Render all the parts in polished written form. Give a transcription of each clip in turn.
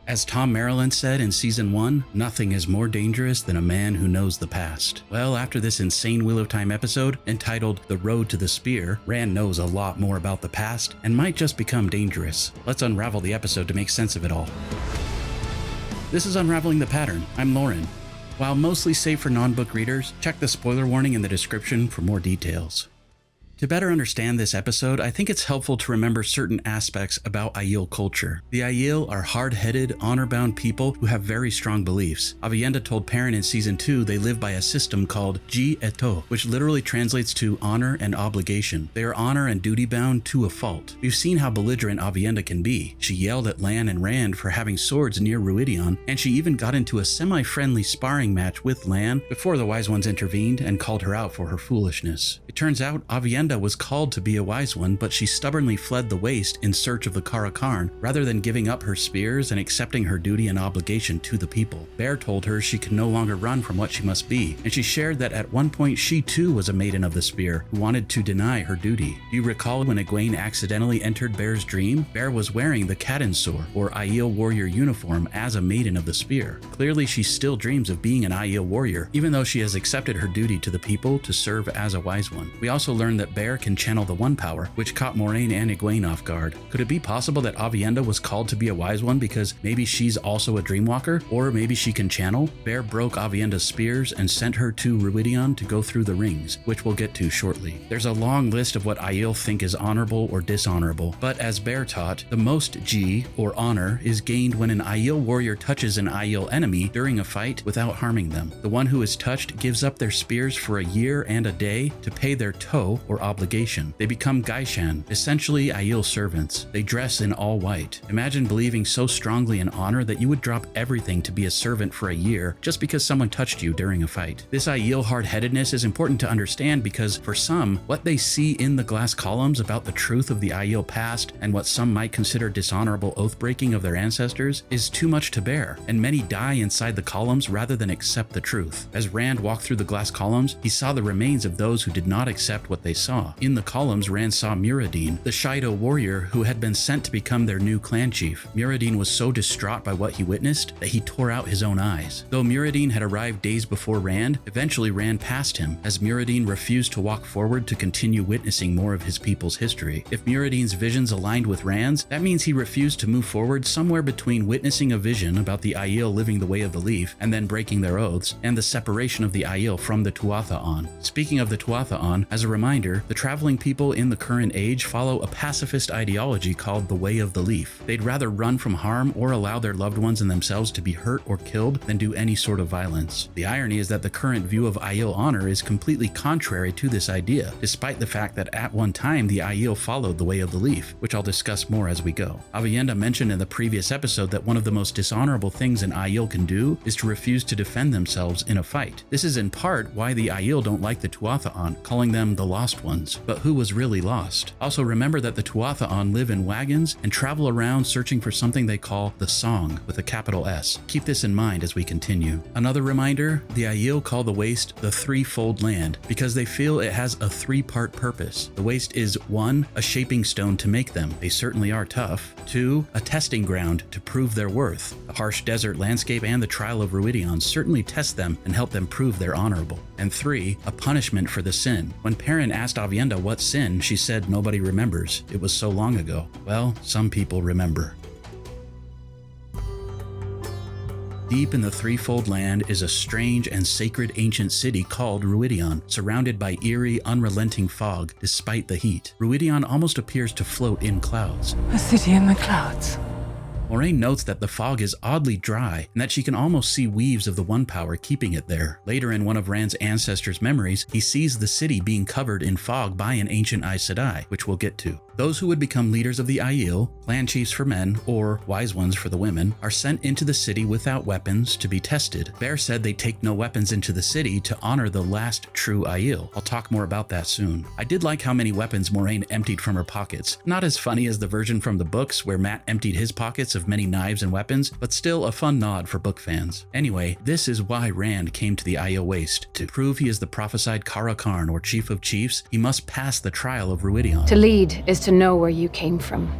As Tom Maryland said in Season 1, nothing is more dangerous than a man who knows the past. Well, after this insane Wheel of Time episode, entitled The Road to the Spear, Rand knows a lot more about the past and might just become dangerous. Let's unravel the episode to make sense of it all. This is Unraveling the Pattern. I'm Lauren. While mostly safe for non-book readers, check the spoiler warning in the description for more details. To better understand this episode, I think it's helpful to remember certain aspects about Aiel culture. The Aiel are hard-headed, honor-bound people who have very strong beliefs. Aviendha told Perrin in Season 2 they live by a system called Ji Eto, which literally translates to honor and obligation. They are honor and duty-bound to a fault. We've seen how belligerent Aviendha can be. She yelled at Lan and Rand for having swords near Rhuidean, and she even got into a semi-friendly sparring match with Lan before the Wise Ones intervened and called her out for her foolishness. It turns out Aviendha was called to be a wise one, but she stubbornly fled the waste in search of the Kara Karn, rather than giving up her spears and accepting her duty and obligation to the people. Bear told her she could no longer run from what she must be, and she shared that at one point she too was a maiden of the spear who wanted to deny her duty. Do you recall when Egwene accidentally entered Bear's dream? Bear was wearing the Avendesora, or Aiel warrior uniform, as a maiden of the spear. Clearly she still dreams of being an Aiel warrior, even though she has accepted her duty to the people to serve as a wise one. We also learned that Bear can channel the One Power, which caught Moiraine and Egwene off guard. Could it be possible that Aviendha was called to be a wise one because maybe she's also a dreamwalker? Or maybe she can channel? Bear broke Aviendha's spears and sent her to Rhuidean to go through the rings, which we'll get to shortly. There's a long list of what Aiel think is honorable or dishonorable, but as Bear taught, the most Ji, or honor, is gained when an Aiel warrior touches an Aiel enemy during a fight without harming them. The one who is touched gives up their spears for a year and a day to pay their toll or obligation. They become Gaishan, essentially Aiel servants. They dress in all white. Imagine believing so strongly in honor that you would drop everything to be a servant for a year just because someone touched you during a fight. This Aiel hard-headedness is important to understand because for some, what they see in the glass columns about the truth of the Aiel past and what some might consider dishonorable oath-breaking of their ancestors is too much to bear, and many die inside the columns rather than accept the truth. As Rand walked through the glass columns, he saw the remains of those who did not accept what they saw. In the columns, Rand saw Muradin, the Shido warrior who had been sent to become their new clan chief. Muradin was so distraught by what he witnessed that he tore out his own eyes. Though Muradin had arrived days before Rand, eventually Rand passed him, as Muradin refused to walk forward to continue witnessing more of his people's history. If Muradin's visions aligned with Rand's, that means he refused to move forward somewhere between witnessing a vision about the Aiel living the way of the leaf and then breaking their oaths, and the separation of the Aiel from the Tuatha'an. Speaking of the Tuatha'an, as a reminder, the traveling people in the current age follow a pacifist ideology called the Way of the Leaf. They'd rather run from harm or allow their loved ones and themselves to be hurt or killed than do any sort of violence. The irony is that the current view of Aiel honor is completely contrary to this idea, despite the fact that at one time the Aiel followed the Way of the Leaf, which I'll discuss more as we go. Aviendha mentioned in the previous episode that one of the most dishonorable things an Aiel can do is to refuse to defend themselves in a fight. This is in part why the Aiel don't like the Tuatha'an, calling them the Lost Ones. But who was really lost? Also remember that the Tuatha'an live in wagons and travel around searching for something they call the Song, with a capital S. Keep this in mind as we continue. Another reminder, the Aiel call the waste the threefold land because they feel it has a three-part purpose. The waste is 1, a shaping stone to make them. They certainly are tough. 2, a testing ground to prove their worth. The harsh desert landscape and the trial of Rhuidean certainly test them and help them prove they're honorable. And 3, a punishment for the sin. When Perrin asked Aviendha what sin, she said nobody remembers. It was so long ago. Well, some people remember. Deep in the threefold land is a strange and sacred ancient city called Rhuidean, surrounded by eerie, unrelenting fog despite the heat. Rhuidean almost appears to float in clouds. A city in the clouds. Moiraine notes that the fog is oddly dry and that she can almost see weaves of the One Power keeping it there. Later in one of Rand's ancestors' memories, he sees the city being covered in fog by an ancient Aes Sedai, which we'll get to. Those who would become leaders of the Aiel, clan chiefs for men, or wise ones for the women, are sent into the city without weapons to be tested. Bear said they take no weapons into the city to honor the last true Aiel. I'll talk more about that soon. I did like how many weapons Moiraine emptied from her pockets. Not as funny as the version from the books where Mat emptied his pockets of many knives and weapons, but still a fun nod for book fans. Anyway, this is why Rand came to the Aiel Waste. To prove he is the prophesied Kara Karn, or Chief of Chiefs, he must pass the trial of Rhuidean. To lead is to know where you came from,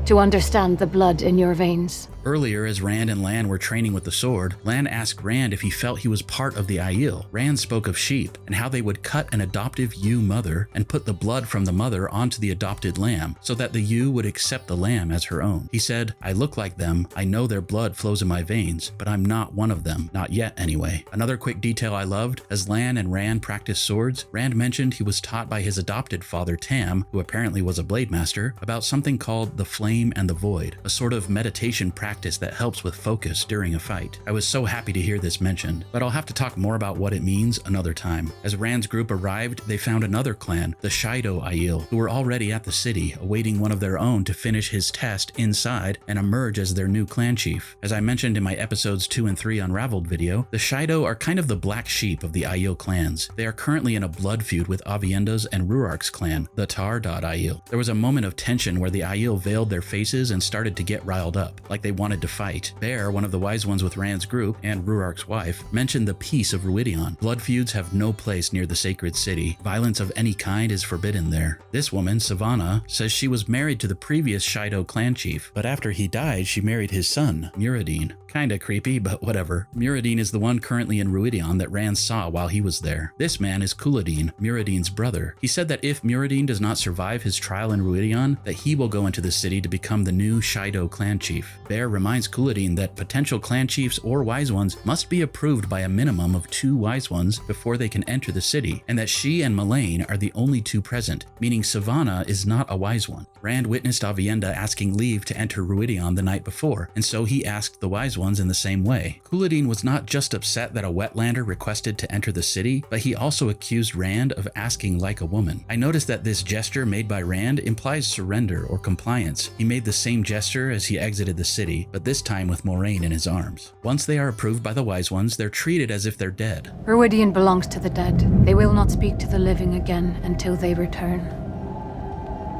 to understand the blood in your veins. Earlier, as Rand and Lan were training with the sword, Lan asked Rand if he felt he was part of the Aiel. Rand spoke of sheep and how they would cut an adoptive ewe mother and put the blood from the mother onto the adopted lamb so that the ewe would accept the lamb as her own. He said, "I look like them, I know their blood flows in my veins, but I'm not one of them, not yet anyway." Another quick detail I loved, as Lan and Rand practiced swords, Rand mentioned he was taught by his adopted father Tam, who apparently was a blade master, about something called the flame and the void, a sort of meditation practice that helps with focus during a fight. I was so happy to hear this mentioned, but I'll have to talk more about what it means another time. As Rand's group arrived, they found another clan, the Shido Aiel, who were already at the city, awaiting one of their own to finish his test inside and emerge as their new clan chief. As I mentioned in my episodes 2 and 3 Unraveled video, the Shido are kind of the black sheep of the Aiel clans. They are currently in a blood feud with Avienda's and Rhuarc's clan, the Tar.Aiel. There was a moment of tension where the Aiel veiled their faces and started to get riled up, like they wanted to fight. Bear, one of the wise ones with Rand's group, and Rhuarc's wife, mentioned the peace of Rhuidean. Blood feuds have no place near the sacred city. Violence of any kind is forbidden there. This woman, Savannah, says she was married to the previous Shido clan chief, but after he died, she married his son, Rhuidean. Kinda creepy, but whatever. Rhuidean is the one currently in Rhuidean that Rand saw while he was there. This man is Couladin, Rhuidean's brother. He said that if Rhuidean does not survive his trial in Rhuidean, that he will go into the city to become the new Shido clan chief. Bear reminds Couladin that potential clan chiefs or wise ones must be approved by a minimum of 2 wise ones before they can enter the city, and that she and Melaine are the only 2 present, meaning Savannah is not a wise one. Rand witnessed Avienda asking leave to enter Rhuidean the night before, and so he asked the wise ones in the same way. Couladin was not just upset that a wetlander requested to enter the city, but he also accused Rand of asking like a woman. I noticed that this gesture made by Rand implies surrender or compliance. He made the same gesture as he exited the city, but this time with Moraine in his arms. Once they are approved by the wise ones, they're treated as if they're dead. Rhuidean belongs to the dead. They will not speak to the living again until they return.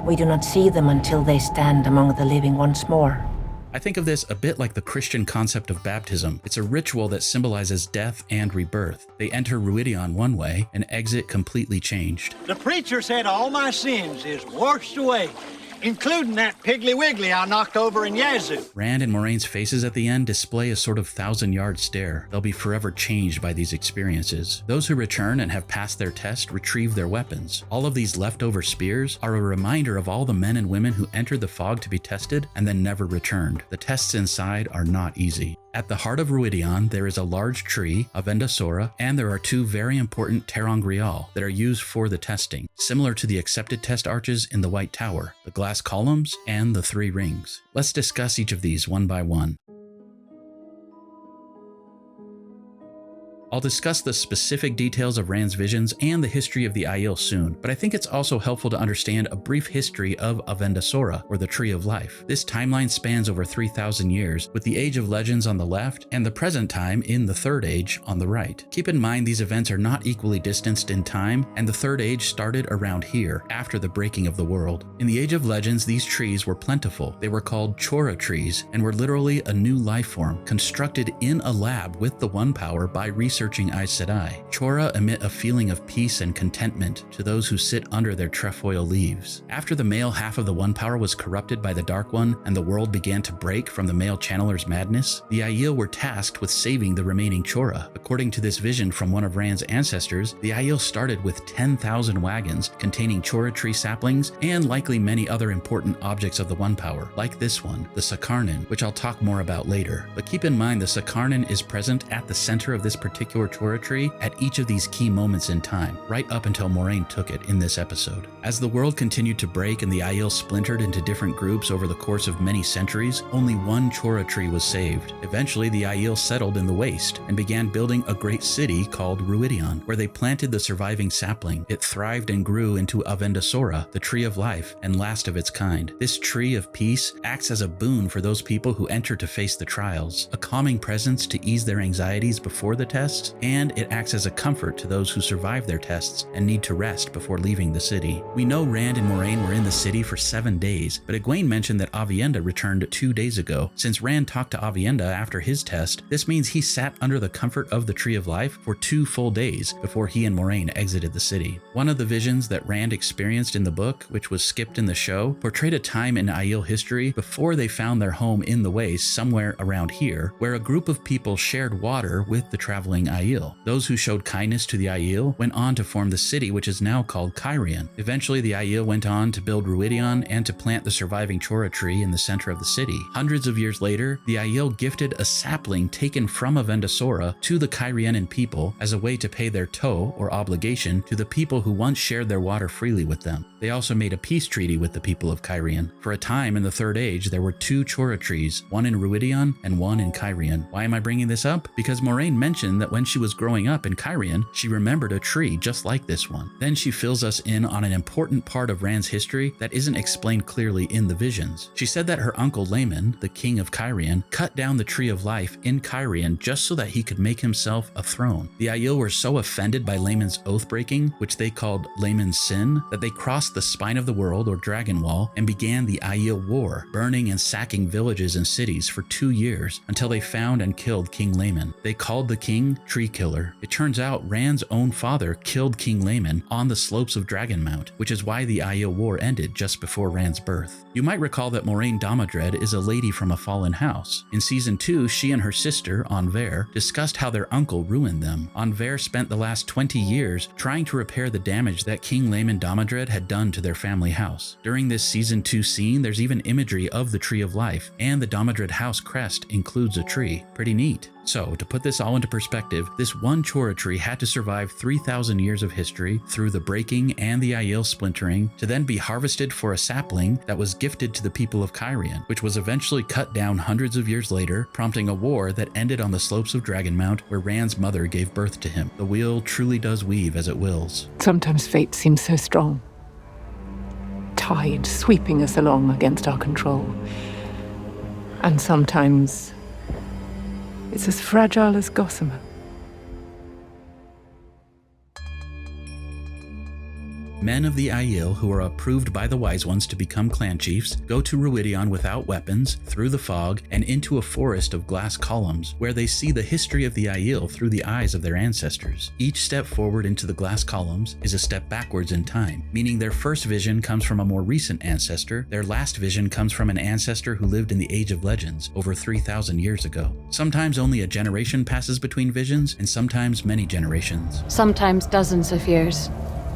We do not see them until they stand among the living once more. I think of this a bit like the Christian concept of baptism. It's a ritual that symbolizes death and rebirth. They enter Rhuidean one way and exit completely changed. The preacher said all my sins is washed away, including that Piggly Wiggly I knocked over in Yazoo. Rand and Moraine's faces at the end display a sort of 1,000-yard stare. They'll be forever changed by these experiences. Those who return and have passed their test retrieve their weapons. All of these leftover spears are a reminder of all the men and women who entered the fog to be tested and then never returned. The tests inside are not easy. At the heart of Rhuidean, there is a large tree, Avendesora, and there are 2 very important ter'angreal that are used for the testing, similar to the accepted test arches in the White Tower, the glass columns, and the 3 rings. Let's discuss each of these one by one. I'll discuss the specific details of Rand's visions and the history of the Aiel soon, but I think it's also helpful to understand a brief history of Avendesora, or the Tree of Life. This timeline spans over 3,000 years, with the Age of Legends on the left and the present time in the Third Age on the right. Keep in mind these events are not equally distanced in time, and the Third Age started around here, after the breaking of the world. In the Age of Legends, these trees were plentiful. They were called Chora trees, and were literally a new life form, constructed in a lab with the One Power by researching Aes Sedai. Chora emit a feeling of peace and contentment to those who sit under their trefoil leaves. After the male half of the One Power was corrupted by the Dark One and the world began to break from the male channeler's madness, the Aiel were tasked with saving the remaining Chora. According to this vision from one of Rand's ancestors, the Aiel started with 10,000 wagons containing Chora tree saplings and likely many other important objects of the One Power, like this one, the Sakarnin, which I'll talk more about later. But keep in mind the Sakarnin is present at the center of this particular Chora tree at each of these key moments in time, right up until Moraine took it in this episode. As the world continued to break and the Aiel splintered into different groups over the course of many centuries, only one Chora tree was saved. Eventually, the Aiel settled in the waste and began building a great city called Rhuidean, where they planted the surviving sapling. It thrived and grew into Avendesora, the Tree of Life, and last of its kind. This tree of peace acts as a boon for those people who enter to face the trials, a calming presence to ease their anxieties before the test, tests, and it acts as a comfort to those who survive their tests and need to rest before leaving the city. We know Rand and Moiraine were in the city for 7 days, but Egwene mentioned that Aviendha returned 2 days ago. Since Rand talked to Aviendha after his test, this means he sat under the comfort of the Tree of Life for 2 full days before he and Moiraine exited the city. One of the visions that Rand experienced in the book, which was skipped in the show, portrayed a time in Aiel history before they found their home in the Waste somewhere around here, where a group of people shared water with the traveling Aiel. Those who showed kindness to the Aiel went on to form the city, which is now called Cairhien. Eventually, the Aiel went on to build Rhuidean and to plant the surviving Chora tree in the center of the city. Hundreds of years later, the Aiel gifted a sapling taken from Avendesora to the Cairhienan people as a way to pay their toll or obligation to the people who once shared their water freely with them. They also made a peace treaty with the people of Cairhien. For a time in the Third Age, there were 2 Chora trees, one in Rhuidean and one in Cairhien. Why am I bringing this up? Because Moiraine mentioned that when she was growing up in Cairhien, she remembered a tree just like this one. Then she fills us in on an important part of Rand's history that isn't explained clearly in the visions. She said that her uncle Laemon, the king of Cairhien, cut down the Tree of Life in Cairhien just so that he could make himself a throne. The Aiel were so offended by Laemon's oath-breaking, which they called Laemon's sin, that they crossed the Spine of the World or Dragon Wall and began the Aiel War, burning and sacking villages and cities for 2 years until they found and killed King Laemon. They called the king Tree Killer. It turns out Rand's own father killed King Laemon on the slopes of Dragonmount, which is why the Aiel War ended just before Rand's birth. You might recall that Moiraine Damodred is a lady from a fallen house. In Season 2, she and her sister, Anver, discussed how their uncle ruined them. Anver spent the last 20 years trying to repair the damage that King Laemon Damodred had done to their family house. During this Season 2 scene, there's even imagery of the Tree of Life, and the Damodred house crest includes a tree. Pretty neat. So, to put this all into perspective, this one Chora tree had to survive 3,000 years of history through the breaking and the Aiel splintering to then be harvested for a sapling that was gifted to the people of Cairhien, which was eventually cut down hundreds of years later, prompting a war that ended on the slopes of Dragonmount where Rand's mother gave birth to him. The wheel truly does weave as it wills. Sometimes fate seems so strong. Tide sweeping us along against our control. And sometimes it's as fragile as gossamer. Men of the Aiel who are approved by the Wise Ones to become clan chiefs go to Rhuidean without weapons, through the fog, and into a forest of glass columns, where they see the history of the Aiel through the eyes of their ancestors. Each step forward into the glass columns is a step backwards in time, meaning their first vision comes from a more recent ancestor, their last vision comes from an ancestor who lived in the Age of Legends over 3,000 years ago. Sometimes only a generation passes between visions, and sometimes many generations. Sometimes dozens of years.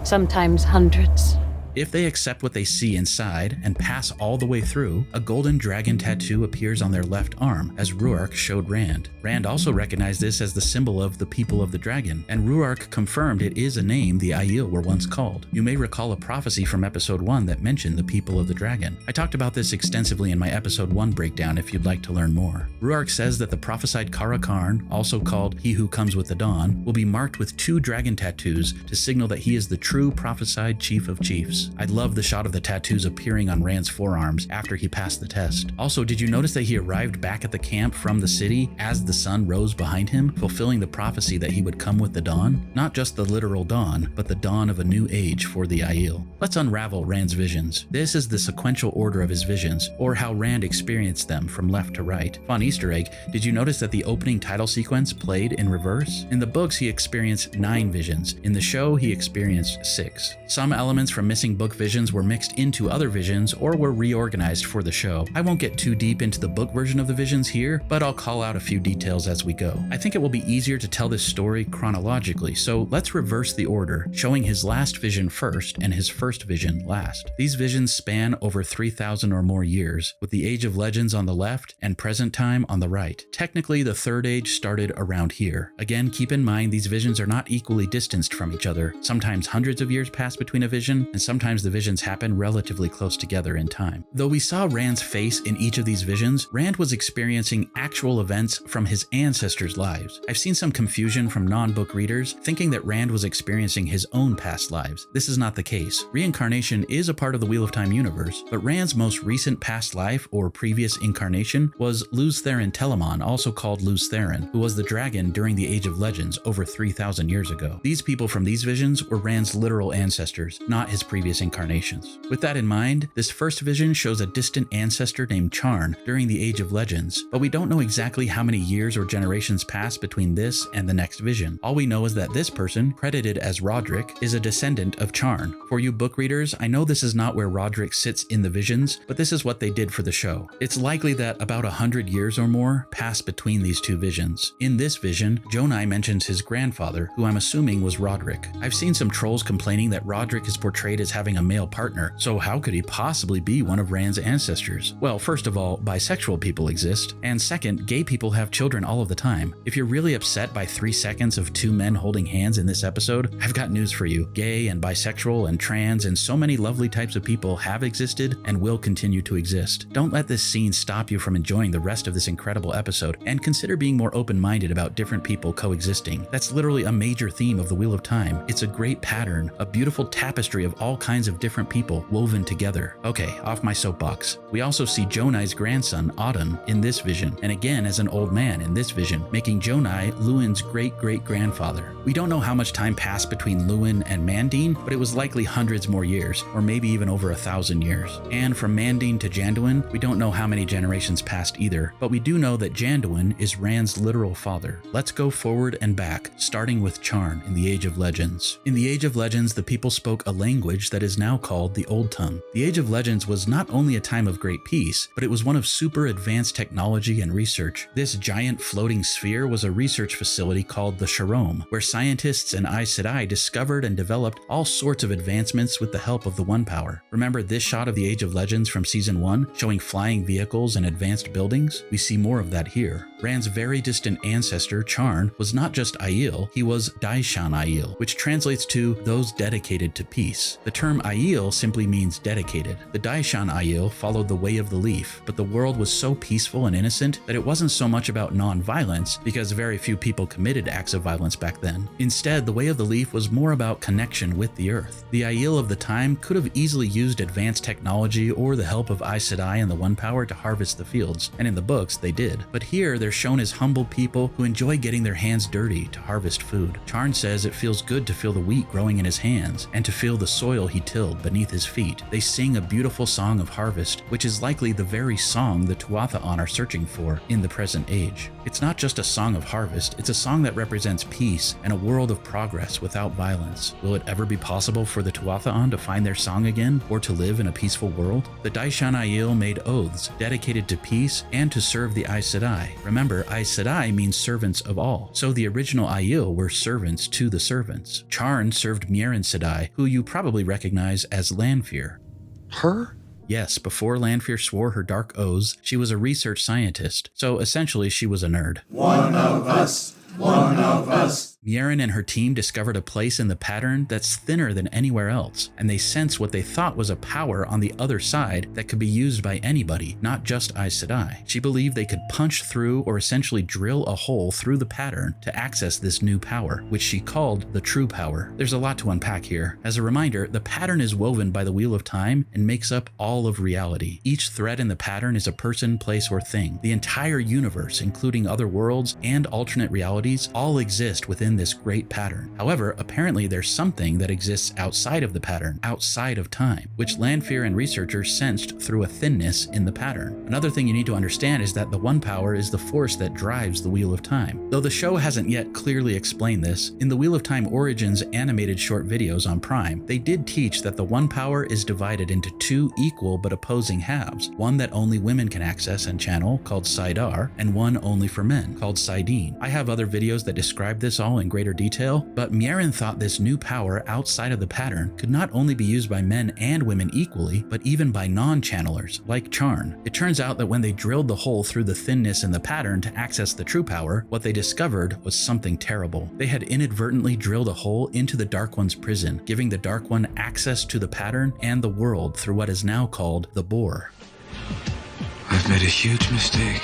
Sometimes hundreds. If they accept what they see inside and pass all the way through, a golden dragon tattoo appears on their left arm, as Rhuarc showed Rand. Rand also recognized this as the symbol of the people of the dragon, and Rhuarc confirmed it is a name the Aiel were once called. You may recall a prophecy from episode 1 that mentioned the people of the dragon. I talked about this extensively in my episode 1 breakdown if you'd like to learn more. Rhuarc says that the prophesied Kara Karn, also called He Who Comes with the Dawn, will be marked with 2 dragon tattoos to signal that he is the true prophesied chief of chiefs. I love the shot of the tattoos appearing on Rand's forearms after he passed the test. Also, did you notice that he arrived back at the camp from the city as the sun rose behind him, fulfilling the prophecy that he would come with the dawn? Not just the literal dawn, but the dawn of a new age for the Aiel. Let's unravel Rand's visions. This is the sequential order of his visions, or how Rand experienced them from left to right. Fun Easter egg, did you notice that the opening title sequence played in reverse? In the books, he experienced 9 visions. In the show, he experienced 6. Some elements from missing book visions were mixed into other visions or were reorganized for the show. I won't get too deep into the book version of the visions here, but I'll call out a few details as we go. I think it will be easier to tell this story chronologically, so let's reverse the order, showing his last vision first and his first vision last. These visions span over 3,000 or more years, with the Age of Legends on the left and present time on the right. Technically, the Third Age started around here. Again, keep in mind these visions are not equally distanced from each other. Sometimes hundreds of years pass between a vision, and sometimes sometimes the visions happen relatively close together in time. Though we saw Rand's face in each of these visions, Rand was experiencing actual events from his ancestors' lives. I've seen some confusion from non-book readers thinking that Rand was experiencing his own past lives. This is not the case. Reincarnation is a part of the Wheel of Time universe, but Rand's most recent past life or previous incarnation was Lews Therin Telamon, also called Lews Therin, who was the dragon during the Age of Legends over 3,000 years ago. These people from these visions were Rand's literal ancestors, not his previous incarnations. With that in mind, this first vision shows a distant ancestor named Charn during the Age of Legends, but we don't know exactly how many years or generations passed between this and the next vision. All we know is that this person, credited as Roderick, is a descendant of Charn. For you book readers, I know this is not where Roderick sits in the visions, but this is what they did for the show. It's likely that about 100 years or more passed between these two visions. In this vision, Jonai mentions his grandfather, who I'm assuming was Roderick. I've seen some trolls complaining that Roderick is portrayed as having a male partner, so how could he possibly be one of Rand's ancestors? Well, first of all, bisexual people exist, and second, gay people have children all of the time. If you're really upset by 3 seconds of two men holding hands in this episode, I've got news for you. Gay and bisexual and trans and so many lovely types of people have existed and will continue to exist. Don't let this scene stop you from enjoying the rest of this incredible episode, and consider being more open-minded about different people coexisting. That's literally a major theme of the Wheel of Time. It's a great pattern, a beautiful tapestry of all kinds of different people woven together. Okay, off my soapbox. We also see Jonai's grandson, Auden, in this vision, and again as an old man in this vision, making Jonai Luwin's great-great-grandfather. We don't know how much time passed between Luwin and Mandine, but it was likely hundreds more years, or maybe even over 1,000 years. And from Mandine to Janduin, we don't know how many generations passed either, but we do know that Janduin is Rand's literal father. Let's go forward and back, starting with Charn in the Age of Legends. In the Age of Legends, the people spoke a language that is now called the Old Tongue. The Age of Legends was not only a time of great peace, but it was one of super advanced technology and research. This giant floating sphere was a research facility called the Sharome, where scientists and Aes Sedai discovered and developed all sorts of advancements with the help of the One Power. Remember this shot of the Age of Legends from Season 1, showing flying vehicles and advanced buildings? We see more of that here. Rand's very distant ancestor, Charn, was not just Aiel, he was Daishan Aiel, which translates to those dedicated to peace. The term Aiel simply means dedicated. The Daishan Aiel followed the way of the leaf, but the world was so peaceful and innocent that it wasn't so much about non-violence, because very few people committed acts of violence back then. Instead, the way of the leaf was more about connection with the earth. The Aiel of the time could have easily used advanced technology or the help of Aes Sedai and the One Power to harvest the fields, and in the books they did. But here they're shown as humble people who enjoy getting their hands dirty to harvest food. Charn says it feels good to feel the wheat growing in his hands and to feel the soil he tilled beneath his feet. They sing a beautiful song of harvest, which is likely the very song the Tuatha'an are searching for in the present age. It's not just a song of harvest, it's a song that represents peace and a world of progress without violence. Will it ever be possible for the Tuatha'an to find their song again, or to live in a peaceful world? The Daishan Aiel made oaths dedicated to peace and to serve the Aes Sedai. Remember, Aes Sedai means servants of all, so the original Aiel were servants to the servants. Charn served Mierin Sedai, who you probably recognize as Lanfear. Her? Yes, before Lanfear swore her dark oaths, she was a research scientist, so essentially she was a nerd. One of us. One of us. Mierin and her team discovered a place in the pattern that's thinner than anywhere else, and they sensed what they thought was a power on the other side that could be used by anybody, not just Aes Sedai. She believed they could punch through or essentially drill a hole through the pattern to access this new power, which she called the True Power. There's a lot to unpack here. As a reminder, the pattern is woven by the Wheel of Time and makes up all of reality. Each thread in the pattern is a person, place, or thing. The entire universe, including other worlds and alternate realities, all exist within this great pattern. However, apparently there's something that exists outside of the pattern, outside of time, which Lanfear and researchers sensed through a thinness in the pattern. Another thing you need to understand is that the One Power is the force that drives the Wheel of Time. Though the show hasn't yet clearly explained this, in the Wheel of Time Origins animated short videos on Prime, they did teach that the One Power is divided into two equal but opposing halves, one that only women can access and channel, called Saidar, and one only for men, called Saidin. I have other videos that describe this all in greater detail, but Mierin thought this new power outside of the pattern could not only be used by men and women equally, but even by non-channelers, like Charn. It turns out that when they drilled the hole through the thinness in the pattern to access the true power, what they discovered was something terrible. They had inadvertently drilled a hole into the Dark One's prison, giving the Dark One access to the pattern and the world through what is now called the Bore. I've made a huge mistake.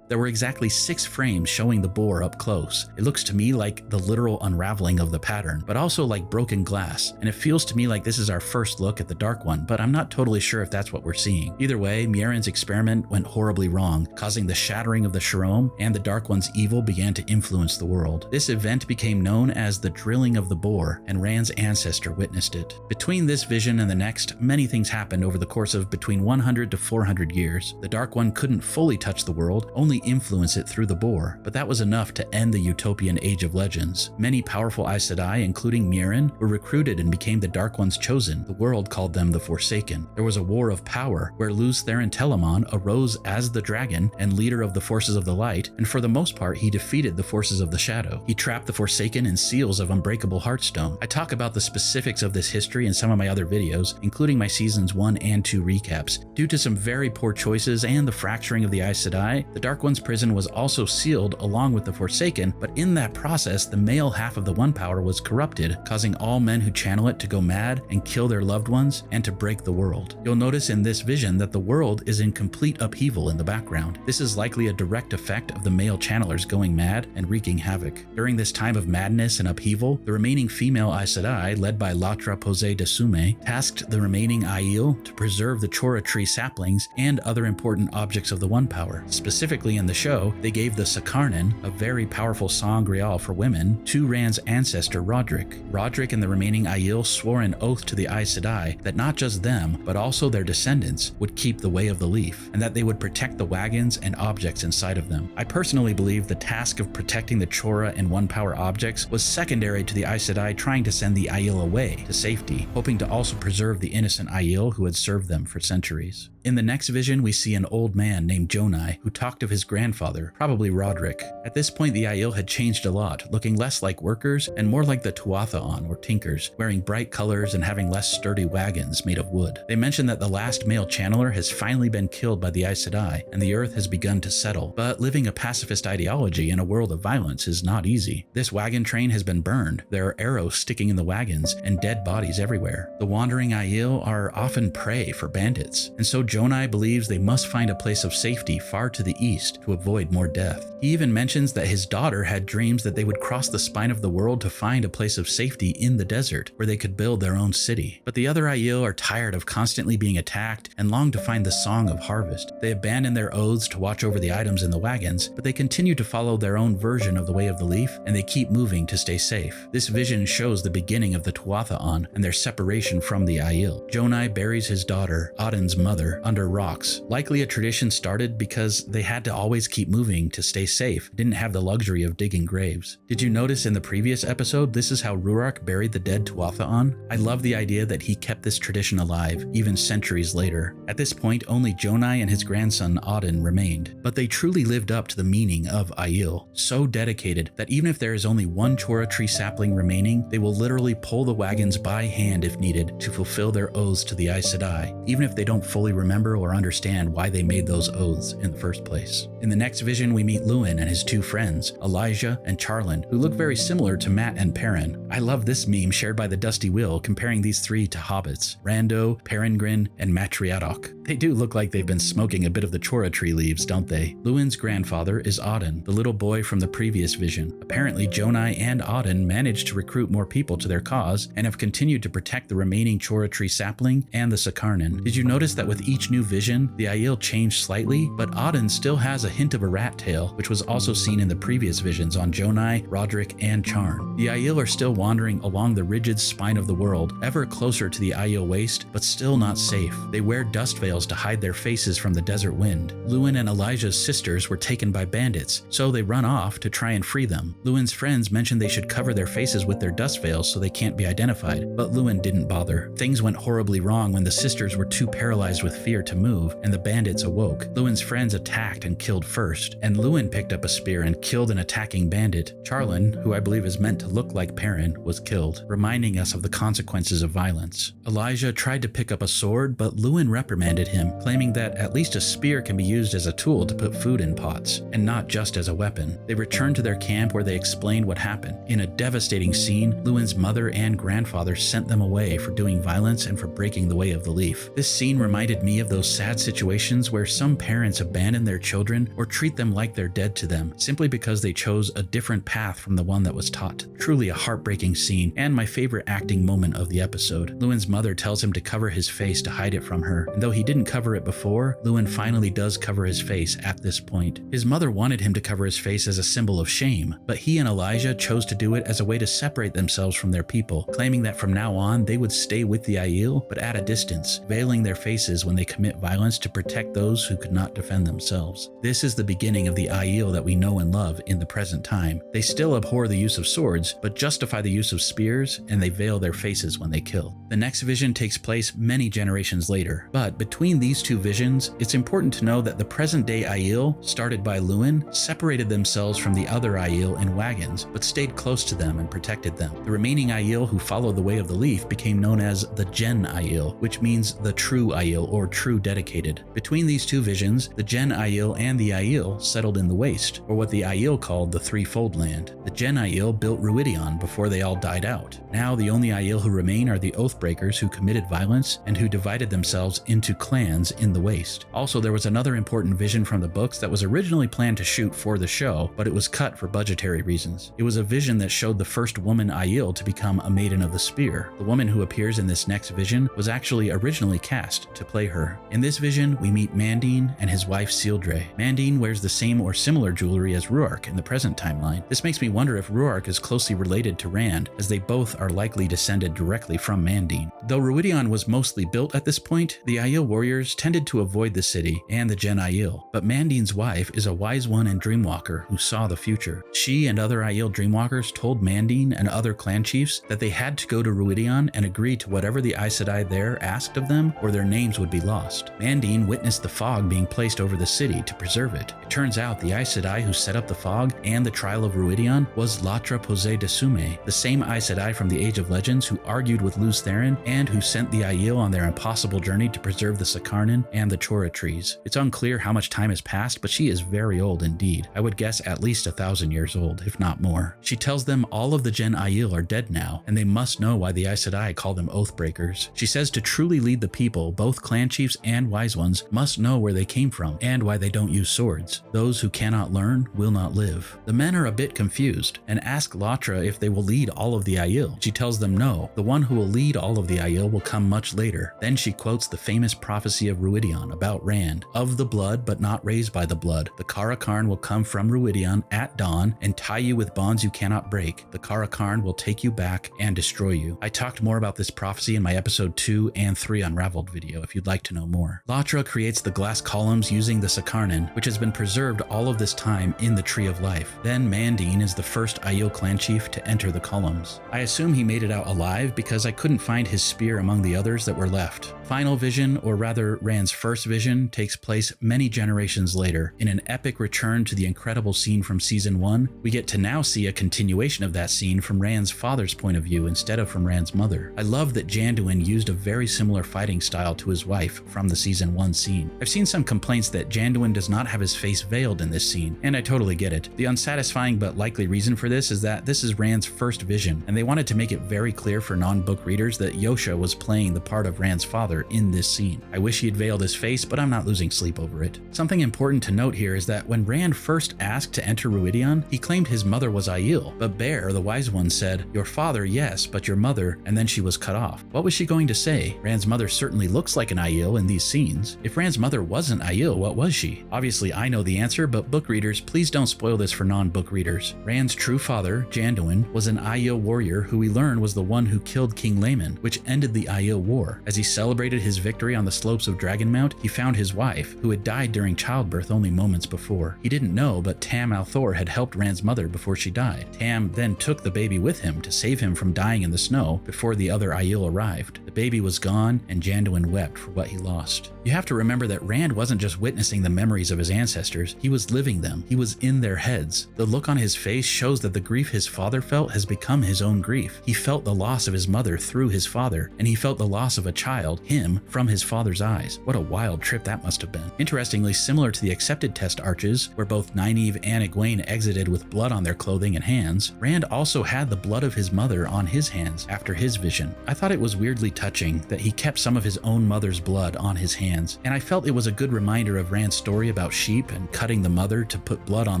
There were exactly 6 frames showing the Bore up close. It looks to me like the literal unraveling of the pattern, but also like broken glass, and it feels to me like this is our first look at the Dark One, but I'm not totally sure if that's what we're seeing. Either way, Mierin's experiment went horribly wrong, causing the shattering of the Shirome, and the Dark One's evil began to influence the world. This event became known as the Drilling of the Bore, and Rand's ancestor witnessed it. Between this vision and the next, many things happened over the course of between 100 to 400 years. The Dark One couldn't fully touch the world, only influence it through the Bore, but that was enough to end the utopian Age of Legends. Many powerful Aes Sedai, including Mierin, were recruited and became the Dark One's chosen. The world called them the Forsaken. There was a war of power where Luz Therin Telamon arose as the dragon and leader of the forces of the light, and for the most part he defeated the forces of the shadow. He trapped the Forsaken in seals of unbreakable heartstone. I talk about the specifics of this history in some of my other videos, including my seasons 1 and 2 recaps. Due to some very poor choices and the fracturing of the Aes Sedai, the Dark One's prison was also sealed along with the Forsaken, but in that process, the male half of the One Power was corrupted, causing all men who channel it to go mad and kill their loved ones and to break the world. You'll notice in this vision that the world is in complete upheaval in the background. This is likely a direct effect of the male channelers going mad and wreaking havoc. During this time of madness and upheaval, the remaining female Aes Sedai, led by Latra Posé de Sume, tasked the remaining Aiel to preserve the Chora tree saplings and other important objects of the One Power. Specifically in the show, they gave the Sakarnen, a very powerful sangreal for women, to Rand's ancestor Roderick. Roderick and the remaining Aiel swore an oath to the Aes Sedai that not just them, but also their descendants would keep the Way of the Leaf, and that they would protect the wagons and objects inside of them. I personally believe the task of protecting the Chora and One Power objects was secondary to the Aes Sedai trying to send the Aiel away to safety, hoping to also preserve the innocent Aiel who had served them for centuries. In the next vision, we see an old man named Jonai who talked of his grandfather, probably Roderick. At this point, the Aiel had changed a lot, looking less like workers and more like the Tuatha or Tinkers, wearing bright colors and having less sturdy wagons made of wood. They mentioned that the last male channeler has finally been killed by the Aes Sedai, and the earth has begun to settle. But living a pacifist ideology in a world of violence is not easy. This wagon train has been burned, there are arrows sticking in the wagons, and dead bodies everywhere. The wandering Aiel are often prey for bandits, and so Jonai believes they must find a place of safety far to the east to avoid more death. He even mentions that his daughter had dreams that they would cross the spine of the world to find a place of safety in the desert where they could build their own city. But the other Aiel are tired of constantly being attacked and long to find the Song of Harvest. They abandon their oaths to watch over the items in the wagons, but they continue to follow their own version of the Way of the Leaf, and they keep moving to stay safe. This vision shows the beginning of the Tuatha and their separation from the Aiel. Jonai buries his daughter, Aden's mother, under rocks. Likely a tradition started because they had to always keep moving to stay safe, didn't have the luxury of digging graves. Did you notice in the previous episode this is how Rhuarc buried the dead Tuatha? I love the idea that he kept this tradition alive, even centuries later. At this point, only Jonai and his grandson Aden remained, but they truly lived up to the meaning of Aiel, so dedicated that even if there is only one Chora tree sapling remaining, they will literally pull the wagons by hand if needed to fulfill their oaths to the Aes Sedai, even if they don't fully remember or understand why they made those oaths in the first place. In the next vision, we meet Luin and his 2 friends, Elijah and Charlin, who look very similar to Matt and Perrin. I love this meme shared by the Dusty Will comparing these 3 to hobbits, Rando, Perringrin, and Matriarch. They do look like they've been smoking a bit of the Chora tree leaves, don't they? Luin's grandfather is Aden, the little boy from the previous vision. Apparently, Jonai and Aden managed to recruit more people to their cause and have continued to protect the remaining Chora tree sapling and the Sakarnen. Did you notice that with each new vision, the Aiel changed slightly, but Aden still has a hint of a rat tail, which was also seen in the previous visions on Jonai, Roderick, and Charn. The Aiel are still wandering along the rigid spine of the world, ever closer to the Aiel waste, but still not safe. They wear dust veils to hide their faces from the desert wind. Luin and Elijah's sisters were taken by bandits, so they run off to try and free them. Luin's friends mentioned they should cover their faces with their dust veils so they can't be identified, but Luin didn't bother. Things went horribly wrong when the sisters were too paralyzed with fear spear to move, and the bandits awoke. Lewin's friends attacked and killed first, and Lewin picked up a spear and killed an attacking bandit. Charlin, who I believe is meant to look like Perrin, was killed, reminding us of the consequences of violence. Elijah tried to pick up a sword, but Lewin reprimanded him, claiming that at least a spear can be used as a tool to put food in pots, and not just as a weapon. They returned to their camp where they explained what happened. In a devastating scene, Lewin's mother and grandfather sent them away for doing violence and for breaking the way of the leaf. This scene reminded me of those sad situations where some parents abandon their children or treat them like they're dead to them, simply because they chose a different path from the one that was taught. Truly a heartbreaking scene, and my favorite acting moment of the episode. Lewin's mother tells him to cover his face to hide it from her, and though he didn't cover it before, Lewin finally does cover his face at this point. His mother wanted him to cover his face as a symbol of shame, but he and Elijah chose to do it as a way to separate themselves from their people, claiming that from now on they would stay with the Aiel, but at a distance, veiling their faces when they commit violence to protect those who could not defend themselves. This is the beginning of the Aiel that we know and love in the present time. They still abhor the use of swords, but justify the use of spears, and they veil their faces when they kill. The next vision takes place many generations later, but between these two visions, it's important to know that the present-day Aiel, started by Lewin, separated themselves from the other Aiel in wagons, but stayed close to them and protected them. The remaining Aiel who followed the way of the leaf became known as the Gen Aiel, which means the true Aiel or true dedicated. Between these two visions, the Gen Aiel and the Aiel settled in the Waste, or what the Aiel called the Threefold Land. The Gen Aiel built Rhuidean before they all died out. Now the only Aiel who remain are the Oathbreakers who committed violence and who divided themselves into clans in the Waste. Also, there was another important vision from the books that was originally planned to shoot for the show, but it was cut for budgetary reasons. It was a vision that showed the first woman Aiel to become a Maiden of the Spear. The woman who appears in this next vision was actually originally cast to play her. In this vision, we meet Mandine and his wife Sildre. Mandine wears the same or similar jewelry as Rhuarc in the present timeline. This makes me wonder if Rhuarc is closely related to Rand, as they both are likely descended directly from Mandine. Though Rhuidean was mostly built at this point, the Aiel warriors tended to avoid the city and the Gen Aiel, but Mandine's wife is a wise one and dreamwalker who saw the future. She and other Aiel dreamwalkers told Mandine and other clan chiefs that they had to go to Rhuidean and agree to whatever the Aes Sedai there asked of them, or their names would be lost. Mandine witnessed the fog being placed over the city to preserve it. It turns out the Aes Sedai who set up the fog and the trial of Rhuidean was Latra Posé de Sume, the same Aes Sedai from the Age of Legends who argued with Luz Therin and who sent the Aiel on their impossible journey to preserve the Sakarnan and the Chora trees. It's unclear how much time has passed, but she is very old indeed. I would guess at least 1,000 years old, if not more. She tells them all of the Gen Aiel are dead now, and they must know why the Aes Sedai call them Oathbreakers. She says to truly lead the people, both clan chiefs and wise ones must know where they came from and why they don't use swords. Those who cannot learn will not live. The men are a bit confused and ask Latra if they will lead all of the Aiel. She tells them no, the one who will lead all of the Aiel will come much later. Then she quotes the famous prophecy of Rhuidean about Rand. Of the blood, but not raised by the blood, the Karakarn will come from Rhuidean at dawn and tie you with bonds you cannot break. The Karakarn will take you back and destroy you. I talked more about this prophecy in my episode 2 and 3 Unraveled video if you'd like to know more. Latra creates the glass columns using the Sakarnan, which has been preserved all of this time in the Tree of Life. Then Mandine is the first Aiel clan chief to enter the columns. I assume he made it out alive because I couldn't find his spear among the others that were left. Final vision, or rather Rand's first vision, takes place many generations later. In an epic return to the incredible scene from season 1, we get to now see a continuation of that scene from Rand's father's point of view instead of from Rand's mother. I love that Janduin used a very similar fighting style to his wife from the season 1 scene. I've seen some complaints that Janduin does not have his face veiled in this scene, and I totally get it. The unsatisfying but likely reason for this is that this is Rand's first vision, and they wanted to make it very clear for non-book readers that Yosha was playing the part of Rand's father in this scene. I wish he had veiled his face, but I'm not losing sleep over it. Something important to note here is that when Rand first asked to enter Rhuidean, he claimed his mother was Aiel, but Bear, the wise one, said, "Your father, yes, but your mother," and then she was cut off. What was she going to say? Rand's mother certainly looks like an Aiel in these scenes. If Rand's mother wasn't Aiel, what was she? Obviously I know the answer, but book readers, please don't spoil this for non-book readers. Rand's true father, Janduin, was an Aiel warrior who we learn was the one who killed King Laman, which ended the Aiel War. As he celebrated his victory on the slopes of Dragonmount, he found his wife, who had died during childbirth only moments before. He didn't know, but Tam Althor had helped Rand's mother before she died. Tam then took the baby with him to save him from dying in the snow before the other Aiel arrived. The baby was gone, and Janduin wept for what he lost. You have to remember that Rand wasn't just witnessing the memories of his ancestors, he was living them. He was in their heads. The look on his face shows that the grief his father felt has become his own grief. He felt the loss of his mother through his father, and he felt the loss of a child, him, from his father's eyes. What a wild trip that must have been. Interestingly, similar to the accepted test arches, where both Nynaeve and Egwene exited with blood on their clothing and hands, Rand also had the blood of his mother on his hands after his vision. I thought it was weirdly touching that he kept some of his own mother's blood on his hands, and I felt it was a good reminder of Rand's story about sheep and cutting the mother to put blood on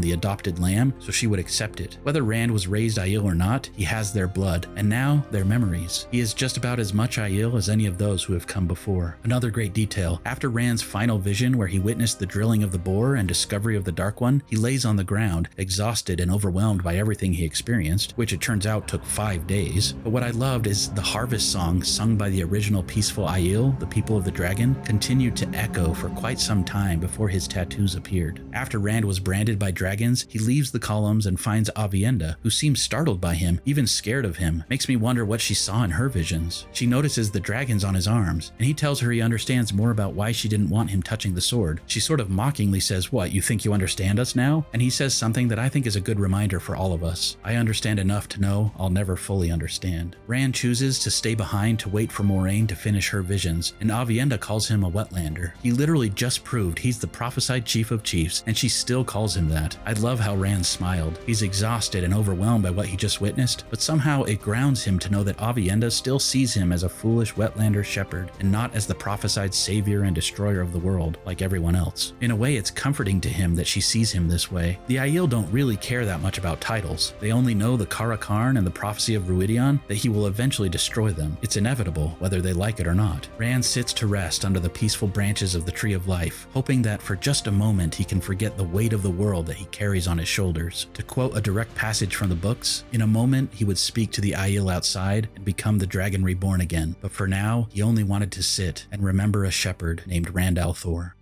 the adopted lamb so she would accept it. Whether Rand was raised Aiel or not, he has their blood, and now their memories. He is just about as much Aiel as any of those who have come before. Another great detail, after Rand's final vision where he witnessed the drilling of the boar and discovery of the Dark One, he lays on the ground, exhausted and overwhelmed by everything he experienced, which it turns out took 5 days. But what I loved is the harvest song sung by the original peaceful Aiel, the people of the dragon, continued to echo for quite some time before his tattoos appeared. After Rand was branded by dragons, he leaves the columns and finds Avienda, who seems startled by him, even scared of him. Makes me wonder what she saw in her visions. She notices the dragons on his arms, and he tells her he understands more about why she didn't want him touching the sword. She sort of mockingly says, "What, you think you understand us now?" And he says something that I think is a good reminder for all of us. I understand enough to know I'll never fully understand. Rand chooses to stay behind to wait for Moiraine to finish her visions, and Avienda calls him a wetlander. He literally just proved he's the prophesied chief of chiefs, and she still calls him that. I love how Rand smiled. He's exhausted and overwhelmed by what he just witnessed, but somehow it grounds him to know that Avienda still sees him as a foolish wetlander shepherd, and not as the prophesied savior and destroyer of the world, like everyone else. In a way, it's comforting to him that she sees him this way. The Aiel don't really care that much about titles. They only know the Kara Karn and the prophecy of Rhuidean, that he will eventually destroy them. It's inevitable, whether they like it or not. Rand sits to rest under the peaceful branches of the Tree of Life, hoping that for just a moment he can forget the weight of the world that he carries on his shoulders. To quote a direct passage from the books, in a moment he would speak to the Aiel outside and become the dragon reborn again, but for now he only wanted to sit and remember a shepherd named Rand al'Thor.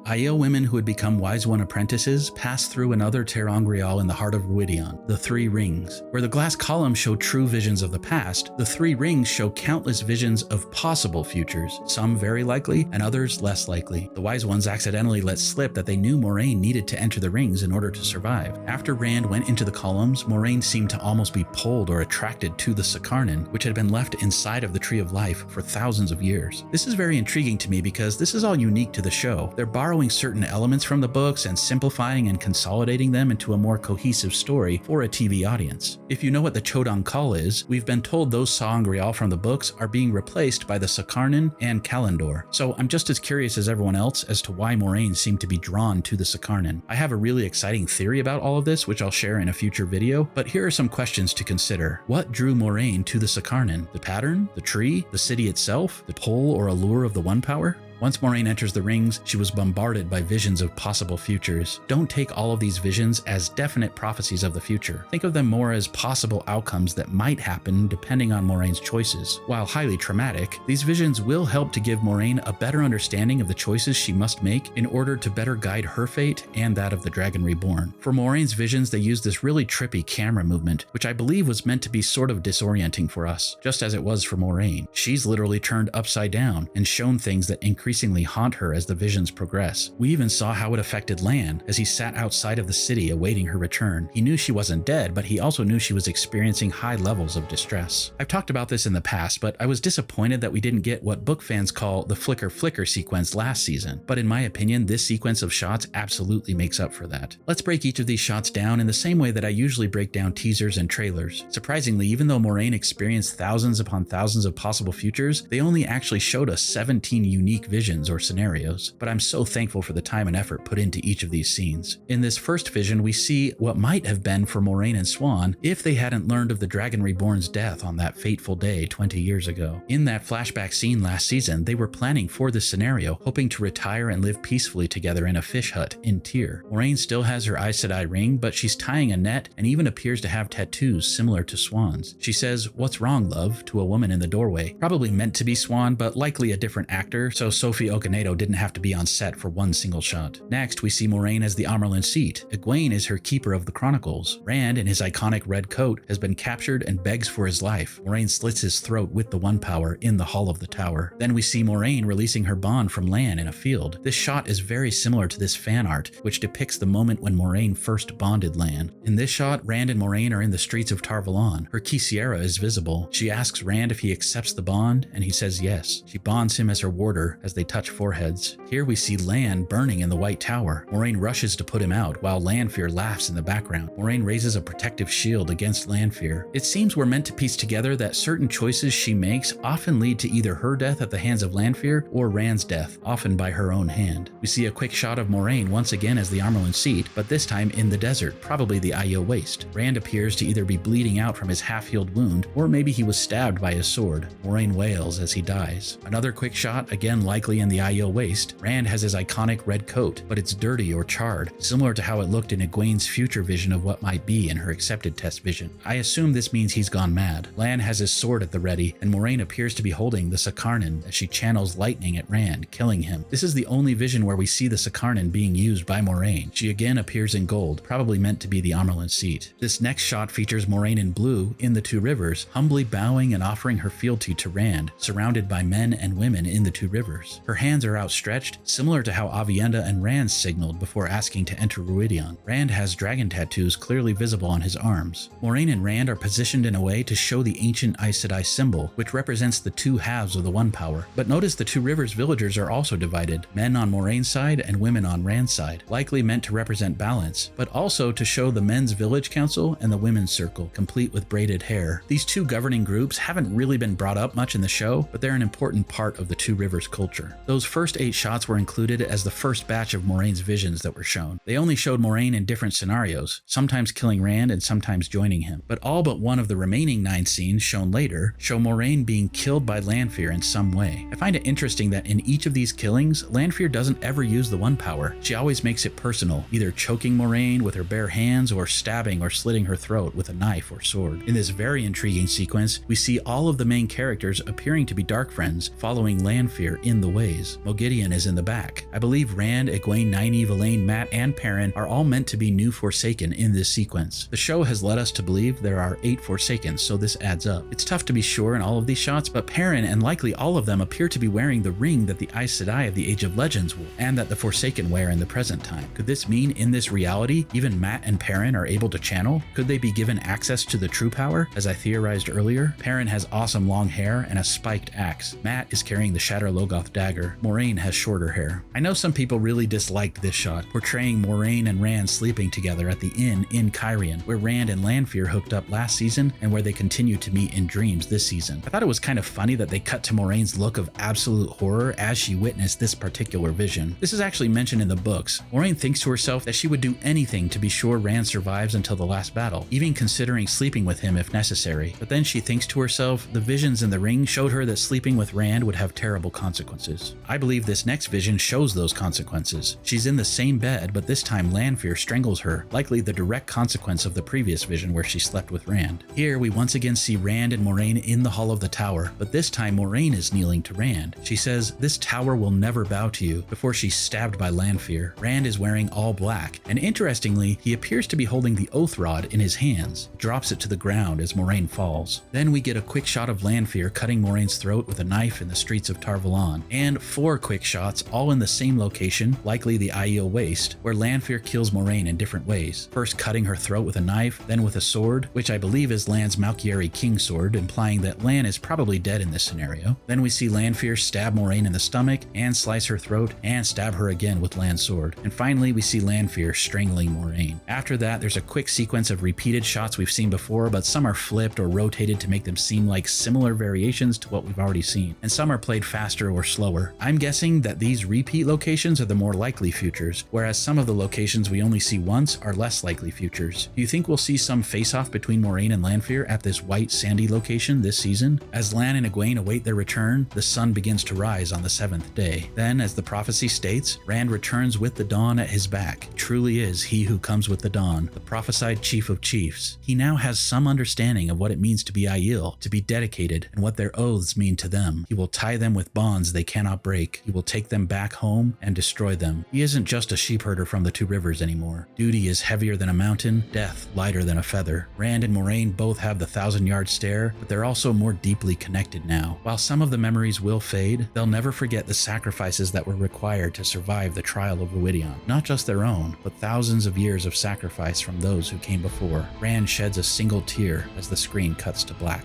Aiel women who had become Wise One apprentices passed through another ter'angreal in the heart of Rhuidean, the Three Rings. Where the glass columns show true visions of the past, the Three Rings show countless visions of possible futures, some very likely and others less likely. The Wise Ones accidentally let slip that they knew Moiraine needed to enter the rings in order to survive. After Rand went into the columns, Moiraine seemed to almost be pulled or attracted to the Sakarnin, which had been left inside of the Tree of Life for thousands of years. This is very intriguing to me because this is all unique to the show. They're borrowing certain elements from the books and simplifying and consolidating them into a more cohesive story for a TV audience. If you know what the Chodong Call is, we've been told those sa'angreal from the books are being replaced by the Sakarnin and Kalendor. So I'm just as curious as everyone else as to why Moiraine seemed to be drawn to the Sakarnin. I have a really exciting theory about all of this, which I'll share in a future video, but here are some questions to consider. What drew Moiraine to the Sakarnin? The pattern? The tree? The city itself? The pull or allure of the One Power? Once Moiraine enters the rings, she was bombarded by visions of possible futures. Don't take all of these visions as definite prophecies of the future. Think of them more as possible outcomes that might happen depending on Moraine's choices. While highly traumatic, these visions will help to give Moiraine a better understanding of the choices she must make in order to better guide her fate and that of the Dragon Reborn. For Moraine's visions, they use this really trippy camera movement, which I believe was meant to be sort of disorienting for us, just as it was for Moiraine. She's literally turned upside down and shown things that increasingly haunt her as the visions progress. We even saw how it affected Lan as he sat outside of the city awaiting her return. He knew she wasn't dead, but he also knew she was experiencing high levels of distress. I've talked about this in the past, but I was disappointed that we didn't get what book fans call the flicker sequence last season. But in my opinion, this sequence of shots absolutely makes up for that. Let's break each of these shots down in the same way that I usually break down teasers and trailers. Surprisingly, even though Moiraine experienced thousands upon thousands of possible futures, they only actually showed us 17 unique visions or scenarios, but I'm so thankful for the time and effort put into each of these scenes. In this first vision, we see what might have been for Moiraine and Swan if they hadn't learned of the Dragon Reborn's death on that fateful day 20 years ago. In that flashback scene last season, they were planning for this scenario, hoping to retire and live peacefully together in a fish hut in Tyr. Moiraine still has her Aes Sedai ring, but she's tying a net and even appears to have tattoos similar to Swan's. She says, "What's wrong, love?" to a woman in the doorway, probably meant to be Swan, but likely a different actor, so Sophie Okonedo didn't have to be on set for one single shot. Next, we see Moiraine as the Amerlin seat. Egwene is her keeper of the chronicles. Rand, in his iconic red coat, has been captured and begs for his life. Moiraine slits his throat with the One Power in the hall of the tower. Then we see Moiraine releasing her bond from Lan in a field. This shot is very similar to this fan art, which depicts the moment when Moiraine first bonded Lan. In this shot, Rand and Moiraine are in the streets of Tar Valon. Her Kisera is visible. She asks Rand if he accepts the bond, and he says yes. She bonds him as her warder as they touch foreheads. Here we see Lan burning in the White Tower. Moiraine rushes to put him out, while Lanfear laughs in the background. Moiraine raises a protective shield against Lanfear. It seems we're meant to piece together that certain choices she makes often lead to either her death at the hands of Lanfear or Rand's death, often by her own hand. We see a quick shot of Moiraine once again as the Amerlin seat, but this time in the desert, probably the Aiel waste. Rand appears to either be bleeding out from his half-healed wound, or maybe he was stabbed by his sword. Moiraine wails as he dies. Another quick shot, again likely in the Aiel waste. Rand has his iconic red coat, but it's dirty or charred, similar to how it looked in Egwene's future vision of what might be in her accepted test vision. I assume this means he's gone mad. Lan has his sword at the ready, and Moiraine appears to be holding the Sakarnan as she channels lightning at Rand, killing him. This is the only vision where we see the Sakarnan being used by Moiraine. She again appears in gold, probably meant to be the Amerlin seat. This next shot features Moiraine in blue in the Two Rivers, humbly bowing and offering her fealty to Rand, surrounded by men and women in the Two Rivers. Her hands are outstretched, similar to how Aviendha and Rand signaled before asking to enter Rhuidean. Rand has dragon tattoos clearly visible on his arms. Moiraine and Rand are positioned in a way to show the ancient Aes Sedai symbol, which represents the two halves of the One Power. But notice the Two Rivers villagers are also divided, men on Moraine's side and women on Rand's side, likely meant to represent balance, but also to show the men's village council and the women's circle, complete with braided hair. These two governing groups haven't really been brought up much in the show, but they're an important part of the Two Rivers culture. Those first 8 shots were included as the first batch of Moraine's visions that were shown. They only showed Moiraine in different scenarios, sometimes killing Rand and sometimes joining him. But all but one of the remaining 9 scenes shown later show Moiraine being killed by Lanfear in some way. I find it interesting that in each of these killings, Lanfear doesn't ever use the One Power. She always makes it personal, either choking Moiraine with her bare hands or stabbing or slitting her throat with a knife or sword. In this very intriguing sequence, we see all of the main characters appearing to be dark friends, following Lanfear in the ways. Moghedien is in the back. I believe Rand, Egwene, Nynaeve, Elaine, Mat, and Perrin are all meant to be new Forsaken in this sequence. The show has led us to believe there are 8 Forsakens, so this adds up. It's tough to be sure in all of these shots, but Perrin and likely all of them appear to be wearing the ring that the Aes Sedai of the Age of Legends wore, and that the Forsaken wear in the present time. Could this mean in this reality, even Mat and Perrin are able to channel? Could they be given access to the true power, as I theorized earlier? Perrin has awesome long hair and a spiked axe. Mat is carrying the Shatter Logoth dagger. Moiraine has shorter hair. I know some people really disliked this shot, portraying Moiraine and Rand sleeping together at the inn in Cairhien, where Rand and Lanfear hooked up last season and where they continue to meet in dreams this season. I thought it was kind of funny that they cut to Moraine's look of absolute horror as she witnessed this particular vision. This is actually mentioned in the books. Moiraine thinks to herself that she would do anything to be sure Rand survives until the last battle, even considering sleeping with him if necessary. But then she thinks to herself, the visions in the ring showed her that sleeping with Rand would have terrible consequences. I believe this next vision shows those consequences. She's in the same bed, but this time Lanfear strangles her, likely the direct consequence of the previous vision where she slept with Rand. Here we once again see Rand and Moiraine in the Hall of the Tower, but this time Moiraine is kneeling to Rand. She says, "This tower will never bow to you," before she's stabbed by Lanfear. Rand is wearing all black, and interestingly, he appears to be holding the oath rod in his hands. He drops it to the ground as Moiraine falls. Then we get a quick shot of Lanfear cutting Moraine's throat with a knife in the streets of Tar Valon, and 4 quick shots all in the same location, likely the Aiel waste, where Lanfear kills Moiraine in different ways. First cutting her throat with a knife, then with a sword, which I believe is Lan's Malchieri King sword, implying that Lan is probably dead in this scenario. Then we see Lanfear stab Moiraine in the stomach, and slice her throat, and stab her again with Lan's sword. And finally, we see Lanfear strangling Moiraine. After that, there's a quick sequence of repeated shots we've seen before, but some are flipped or rotated to make them seem like similar variations to what we've already seen, and some are played faster or slower. I'm guessing that these repeat locations are the more likely futures, whereas some of the locations we only see once are less likely futures. Do you think we'll see some face-off between Moiraine and Lanfear at this white sandy location this season? As Lan and Egwene await their return, the sun begins to rise on the 7th day. Then, as the prophecy states, Rand returns with the dawn at his back. Truly is he who comes with the dawn, the prophesied chief of chiefs. He now has some understanding of what it means to be Aiel, to be dedicated, and what their oaths mean to them. He will tie them with bonds they cannot break. He will take them back home and destroy them. He isn't just a sheep herder from the Two Rivers anymore. Duty is heavier than a mountain, death lighter than a feather. Rand and Moraine both have the 1,000-yard stare, but they're also more deeply connected now. While some of the memories will fade, they'll never forget the sacrifices that were required to survive the trial of Rhuidean. Not just their own, but thousands of years of sacrifice from those who came before. Rand sheds a single tear as the screen cuts to black.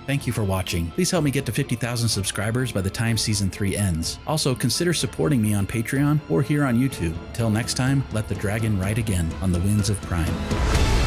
Thank you for watching. Please help me get to 50,000 subscribers by the time Season 3 ends. Also, consider supporting me on Patreon or here on YouTube. Until next time, let the dragon ride again on the winds of Prime.